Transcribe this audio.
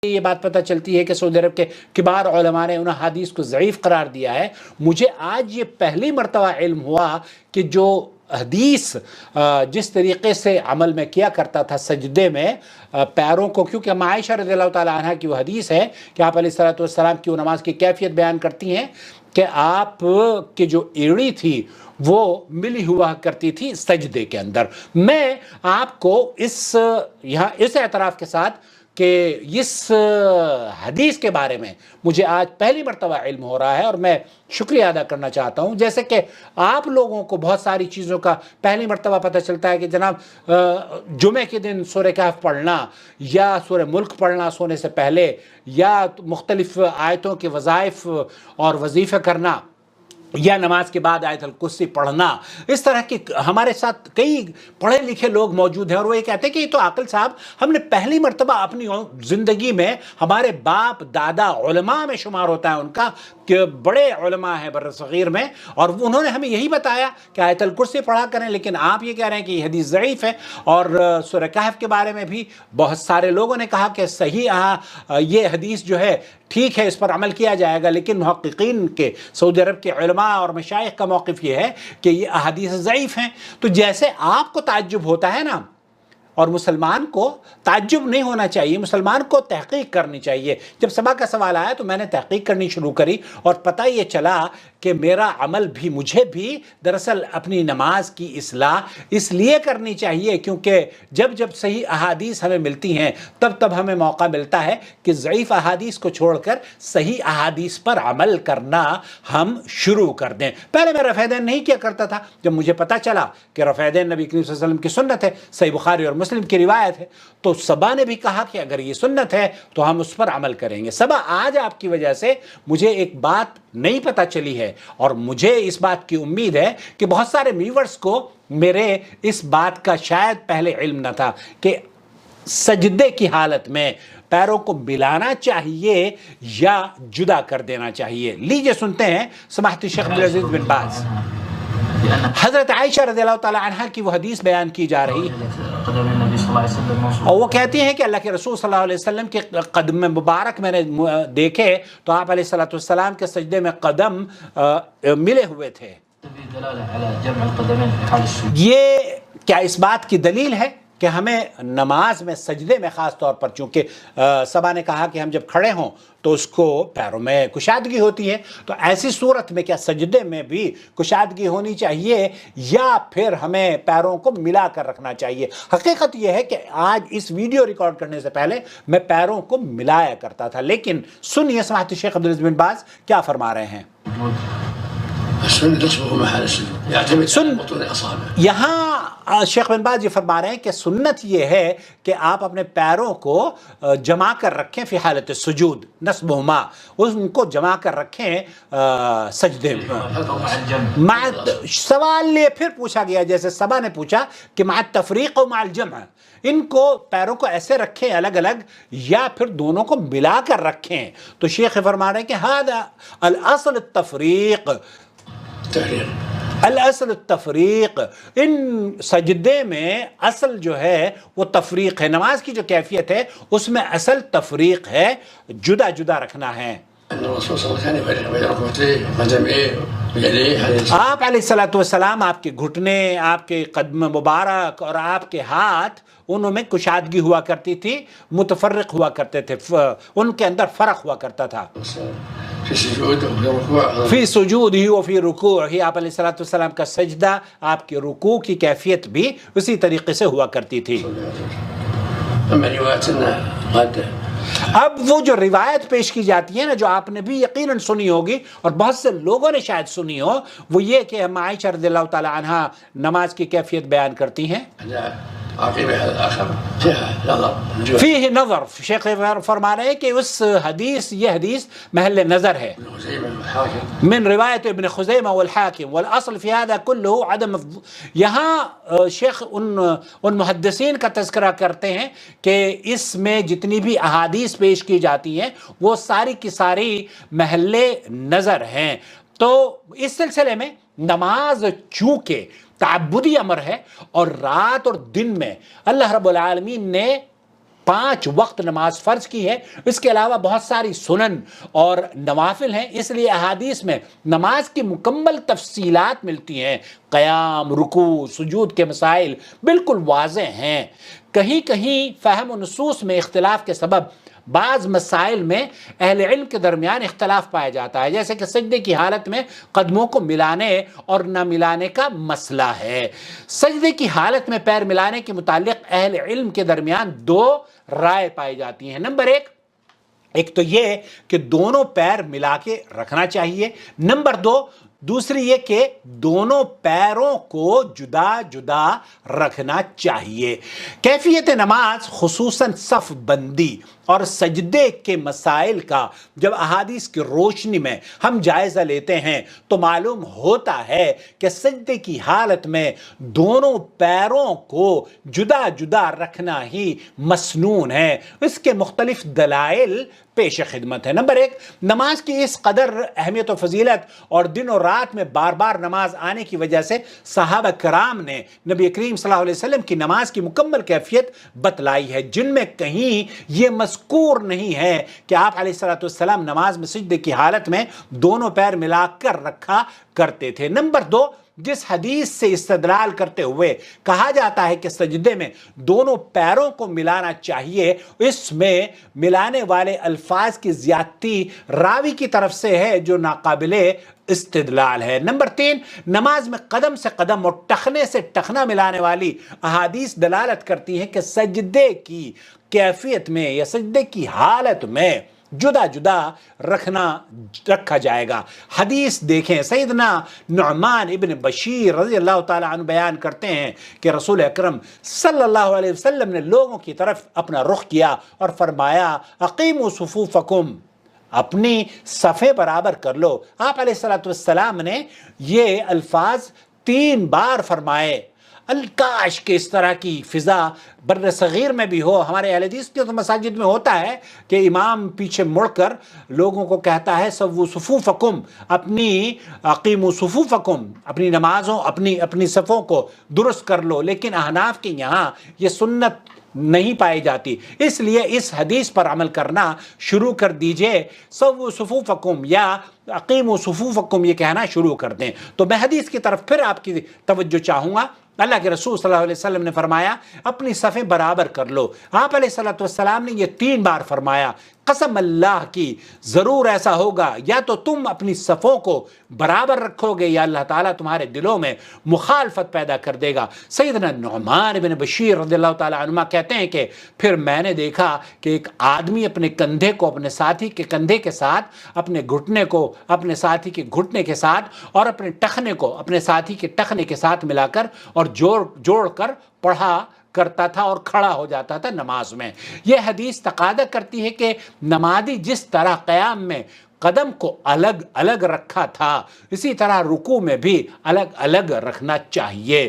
یہ بات پتہ چلتی ہے کہ سعودی عرب کے کبار علماء نے ان حدیث کو ضعیف قرار دیا ہے. مجھے آج یہ پہلی مرتبہ علم ہوا کہ جو حدیث جس طریقے سے عمل میں کیا کرتا تھا سجدے میں پیروں کو، کیونکہ عائشہ رضی اللہ تعالیٰ عنہ کی وہ حدیث ہے کہ آپ علیہ السلام کی وہ نماز کی کیفیت بیان کرتی ہیں کہ آپ کی جو ایڑی تھی وہ ملی ہوا کرتی تھی سجدے کے اندر. میں آپ کو اس اعتراف کے ساتھ کہ اس حدیث کے بارے میں مجھے آج پہلی مرتبہ علم ہو رہا ہے اور میں شکریہ ادا کرنا چاہتا ہوں. جیسے کہ آپ لوگوں کو بہت ساری چیزوں کا پہلی مرتبہ پتہ چلتا ہے کہ جناب جمعے کے دن سورہ کہف پڑھنا یا سورہ ملک پڑھنا سونے سے پہلے یا مختلف آیتوں کے وظائف اور وظیفے کرنا یا نماز کے بعد آیت الکرسی پڑھنا، اس طرح کے ہمارے ساتھ کئی پڑھے لکھے لوگ موجود ہیں اور وہ یہ کہتے ہیں کہ یہ تو عاقل صاحب ہم نے پہلی مرتبہ اپنی زندگی میں، ہمارے باپ دادا علماء میں شمار ہوتا ہے ان کا کہ بڑے علماء ہیں بر صغیر میں، اور انہوں نے ہمیں یہی بتایا کہ آیت الکرسی پڑھا کریں، لیکن آپ یہ کہہ رہے ہیں کہ یہ حدیث ضعیف ہے. اور سورہ کہف کے بارے میں بھی بہت سارے لوگوں نے کہا کہ صحیح یہ حدیث جو ہے ٹھیک ہے، اس پر عمل کیا جائے گا، لیکن محققین کے سعودی عرب کے علماء اور مشائخ کا موقف یہ ہے کہ یہ احادیث ضعیف ہیں. تو جیسے آپ کو تعجب ہوتا ہے نا، اور مسلمان کو تعجب نہیں ہونا چاہیے، مسلمان کو تحقیق کرنی چاہیے. جب صبح کا سوال آیا تو میں نے تحقیق کرنی شروع کری اور پتہ یہ چلا کہ میرا عمل بھی، مجھے بھی دراصل اپنی نماز کی اصلاح اس لیے کرنی چاہیے کیونکہ جب صحیح احادیث ہمیں ملتی ہیں تب ہمیں موقع ملتا ہے کہ ضعیف احادیث کو چھوڑ کر صحیح احادیث پر عمل کرنا ہم شروع کر دیں. پہلے میں رفع یدین نہیں کیا کرتا تھا، جب مجھے پتہ چلا کہ رفع یدین نبی کریم صلی اللہ علیہ وسلم کی سنت ہے، صحیح بخاری اور مسلم کی روایت ہے، تو صبا نے بھی کہا کہ اگر یہ سنت ہے تو ہم اس پر عمل کریں گے. صبا آج آپ کی وجہ سے مجھے ایک بات نہیں پتہ چلی ہے، اور مجھے اس بات کی امید ہے کہ بہت سارے ویورز کو میرے اس بات کا شاید پہلے علم نہ تھا کہ سجدے کی حالت میں پیروں کو ملانا چاہیے یا جدا کر دینا چاہیے. لیجئے سنتے ہیں سماحت شیخ عبدالعزیز بن باز. حضرت عائشہ رضی اللہ تعالی عنہ کی وہ حدیث بیان کی جا رہی اور وہ کہتی ہیں کہ اللہ کے رسول صلی اللہ علیہ وسلم کے قدم مبارک میں نے دیکھے تو آپ علیہ السلام کے سجدے میں قدم ملے ہوئے تھے. یہ کیا اس بات کی دلیل ہے کہ ہمیں نماز میں سجدے میں خاص طور پر، چونکہ صبا نے کہا کہ ہم جب کھڑے ہوں تو اس کو پیروں میں کشادگی ہوتی ہے، تو ایسی صورت میں کیا سجدے میں بھی کشادگی ہونی چاہیے یا پھر ہمیں پیروں کو ملا کر رکھنا چاہیے؟ حقیقت یہ ہے کہ آج اس ویڈیو ریکارڈ کرنے سے پہلے میں پیروں کو ملایا کرتا تھا، لیکن سنیے سماحت شیخ عبدالعزیز بن باز کیا فرما رہے ہیں. یہاں شیخ بن باز یہ فرما رہے ہیں کہ سنت یہ ہے کہ آپ اپنے پیروں کو جما کر رکھیں فی حالت سجود، نصبہما، ان کو جما کر رکھیں سجدے میں. سوال یہ پھر پوچھا گیا جیسے صبا نے پوچھا کہ مع التفریق و مع الجمع، ان کو پیروں کو ایسے رکھیں الگ الگ یا پھر دونوں کو ملا کر رکھیں. تو شیخ فرما رہے ہیں کہ هذا الاصل التفریق، الاصل التفریق، ان سجدے میں اصل جو ہے وہ تفریق ہے. نماز کی جو کیفیت ہے اس میں اصل تفریق ہے، جدا جدا رکھنا ہے. آپ علیہ السلام آپ کے گھٹنے، آپ کے قدم مبارک اور آپ کے ہاتھ، انہوں میں کشادگی ہوا کرتی تھی، متفرق ہوا کرتے تھے، ان کے اندر فرق ہوا کرتا تھا. فی سجود ہی و فی رکوع ہی، آپ علیہ السلام کا سجدہ، آپ کے رکوع کی کیفیت بھی اسی طریقے سے ہوا کرتی تھی. اب وہ جو روایت پیش کی جاتی ہے نا، جو آپ نے بھی یقیناً سنی ہوگی اور بہت سے لوگوں نے شاید سنی ہو، وہ یہ کہ عائشہ رضی اللہ تعالی عنہ نماز کی کیفیت بیان کرتی ہیں. فیہ نظر، شیخ فرما رہے ہیں کہ اس حدیث، یہ حدیث محل نظر ہے. من روایت ابن خزیمہ والحاکم والاصل فی هذا كله عدم. یہاں شیخ ان محدثین کا تذکرہ کرتے ہیں کہ اس میں جتنی بھی احادیث پیش کی جاتی ہیں وہ ساری کی ساری محل نظر ہیں. تو اس سلسلے میں نماز چونکہ تعبدی امر ہے اور رات اور دن میں اللہ رب العالمین نے 5 وقت نماز فرض کی ہے، اس کے علاوہ بہت ساری سنن اور نوافل ہیں، اس لیے احادیث میں نماز کی مکمل تفصیلات ملتی ہیں۔ قیام، رکوع، سجود کے مسائل بالکل واضح ہیں۔ کہیں کہیں فہم و نصوص میں اختلاف کے سبب بعض مسائل میں اہل علم کے درمیان اختلاف پایا جاتا ہے، جیسے کہ سجدے کی حالت میں قدموں کو ملانے اور نہ ملانے کا مسئلہ ہے۔ سجدے کی حالت میں پیر ملانے کے متعلق اہل علم کے درمیان 2 رائے پائی جاتی ہیں۔ نمبر 1 تو یہ کہ دونوں پیر ملا کے رکھنا چاہیے۔ نمبر 2 دوسری یہ کہ دونوں پیروں کو جدا جدا رکھنا چاہیے۔ کیفیت نماز خصوصاً صف بندی اور سجدے کے مسائل کا جب احادیث کی روشنی میں ہم جائزہ لیتے ہیں تو معلوم ہوتا ہے کہ سجدے کی حالت میں دونوں پیروں کو جدا جدا رکھنا ہی مسنون ہے۔ اس کے مختلف دلائل پیش خدمت ہے۔ نمبر 1، نماز کی اس قدر اہمیت و فضیلت اور دن و رات میں بار بار نماز آنے کی وجہ سے صحابہ کرام نے نبی کریم صلی اللہ علیہ وسلم کی نماز کی مکمل کیفیت بتلائی ہے، جن میں کہیں یہ مذکور نہیں ہے کہ آپ علیہ السلام نماز میں سجدے کی حالت میں دونوں پیر ملا کر رکھا کرتے تھے۔ نمبر 2، جس حدیث سے استدلال کرتے ہوئے کہا جاتا ہے کہ سجدے میں دونوں پیروں کو ملانا چاہیے، اس میں ملانے والے الفاظ کی زیادتی راوی کی طرف سے ہے جو ناقابل استدلال ہے۔ نمبر 3، نماز میں قدم سے قدم اور ٹخنے سے ٹخنا ملانے والی احادیث دلالت کرتی ہیں کہ سجدے کی کیفیت میں یا سجدے کی حالت میں جدا جدا رکھا جائے گا۔ حدیث دیکھیں، سیدنا نعمان ابن بشیر رضی اللہ تعالی عنہ بیان کرتے ہیں کہ رسول اکرم صلی اللہ علیہ وسلم نے لوگوں کی طرف اپنا رخ کیا اور فرمایا اقیموا صفوفکم، اپنی صفیں برابر کر لو۔ آپ علیہ السلام نے یہ الفاظ 3 بار فرمائے۔ الکاش کہ اس طرح کی فضا بر صغیر میں بھی ہو۔ ہمارے اہل حدیث کے تو مساجد میں ہوتا ہے کہ امام پیچھے مڑ کر لوگوں کو کہتا ہے سووا صفوفکم، اقیموا صفوفکم، اپنی نمازوں اپنی صفوں کو درست کر لو، لیکن احناف کے یہاں یہ سنت نہیں پائی جاتی، اس لیے اس حدیث پر عمل کرنا شروع کر دیجئے۔ سووا صفوفکم یا اقیموا صفوفکم یہ کہنا شروع کر دیں۔ تو میں حدیث کی طرف پھر آپ کی توجہ چاہوں گا۔ اللہ کے رسول صلی اللہ علیہ وسلم نے فرمایا اپنی صفیں برابر کر لو۔ آپ علیہ السلام نے یہ 3 بار فرمایا۔ قسم اللہ کی ضرور ایسا ہوگا، یا تو تم اپنی صفوں کو برابر رکھو گے یا اللہ تعالیٰ تمہارے دلوں میں مخالفت پیدا کر دے گا۔ سیدنا نعمان بن بشیر رضی اللہ تعالیٰ عنہ کہتے ہیں کہ پھر میں نے دیکھا کہ ایک آدمی اپنے کندھے کو اپنے ساتھی کے کندھے کے ساتھ، اپنے گھٹنے کو اپنے ساتھی کے گھٹنے کے ساتھ اور اپنے ٹخنے کو اپنے ساتھی کے ٹخنے کے ساتھ ملا کر اور جوڑ کر پڑھا کرتا تھا اور کھڑا ہو جاتا تھا نماز میں۔ یہ حدیث تقاضا کرتی ہے کہ نمازی جس طرح قیام میں قدم کو الگ الگ رکھا تھا، اسی طرح رکوع میں بھی الگ الگ رکھنا چاہیے۔